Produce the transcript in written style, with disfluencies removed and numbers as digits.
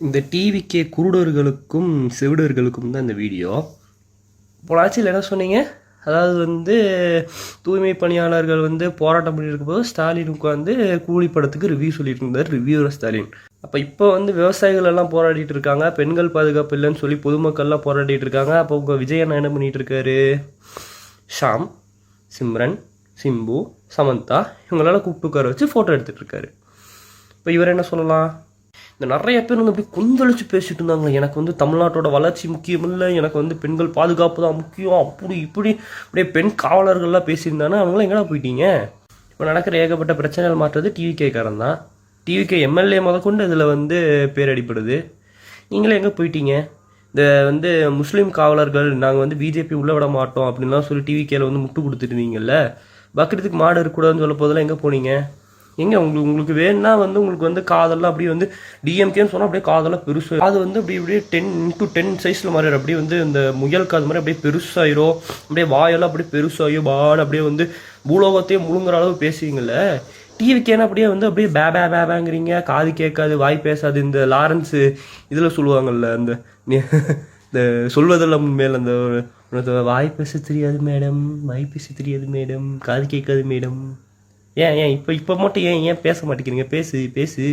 இந்த டிவிக்கே குருடர்களுக்கும் செவிடர்களுக்கும் தான் இந்த வீடியோ. போலாச்சில் என்ன சொன்னீங்க? அதாவது தூய்மை பணியாளர்கள் போராட்டம் பண்ணியிருக்கும்போது ஸ்டாலின் உட்காந்து கூலி படத்துக்கு ரிவ்யூ சொல்லிட்டு இருந்தார் ரிவ்யூவர் ஸ்டாலின். அப்போ இப்போ விவசாயிகள் எல்லாம் போராடிட்டு இருக்காங்க, பெண்கள் பாதுகாப்பு இல்லைன்னு சொல்லி பொதுமக்கள்லாம் போராடிட்டு இருக்காங்க. அப்போ உங்கள் விஜய் என்ன பண்ணிட்டு இருக்காரு? ஷாம், சிம்ரன், சிம்பு, சமந்தா இவங்களால கூப்பிட்டு உட்கார வச்சு ஃபோட்டோ எடுத்துகிட்டு இருக்காரு. இப்போ இவர் என்ன சொல்லலாம்? இந்த நிறைய பேர் அப்படியே கொந்தளிச்சு பேசிட்டு இருந்தாங்க. எனக்கு தமிழ்நாட்டோட வளர்ச்சி முக்கியம் இல்லை, எனக்கு பெண்கள் பாதுகாப்பு தான் முக்கியம், அப்படி இப்படி அப்படியே பெண் காவலர்கள்லாம் பேசியிருந்தானே. அவங்களாம் எங்கடா போயிட்டீங்க? இப்போ நடக்கிற ஏகப்பட்ட பிரச்சனைகள் மாற்றுறது டிவிகேக்காரன் தான். டிவிகே எம்எல்ஏ முதற்கொண்டு இதில் பேர் அடிப்படுது. நீங்களே எங்கே போயிட்டீங்க? இந்த முஸ்லீம் காவலர்கள் நாங்கள் பிஜேபி உள்ளே விட மாட்டோம் அப்படின்லாம் சொல்லி டிவிகேல முட்டு கொடுத்துருந்தீங்கல்ல. பக்ரீத்துக்கு மாடு இருக்கக்கூடாதுன்னு சொல்ல போதெல்லாம் எங்கே போனீங்க? எங்கே உங்களுக்கு வேணும்னா உங்களுக்கு காதெல்லாம் அப்படியே டிஎம்கேன்னு சொன்னால் அப்படியே காதெல்லாம் பெருசு, அது அப்படியே 10x10 சைஸில் மாறிடும். அப்படியே இந்த முயல் காது மாதிரி அப்படியே பெருசாயிரும், அப்படியே வாயெல்லாம் அப்படியே பெருசாகிடும், பாடு அப்படியே பூலோகத்தையே முழுங்குற அளவு பேசுவீங்கள்ல. டிவிக்கேனா அப்படியே அப்படியே பேங்கிறீங்க, காது கேட்காது வாய் பேசாது. இந்த லாரன்ஸு இதில் சொல்லுவாங்கள்ல, இந்த சொல்வதெல்லாம் மேலே அந்த வாய் பேச தெரியாது மேடம், வாய் பேச தெரியாது மேடம், காது கேட்காது மேடம். ஏன் இப்போ மட்டும் ஏன் பேச மாட்டேங்கிறீங்க? பேசு.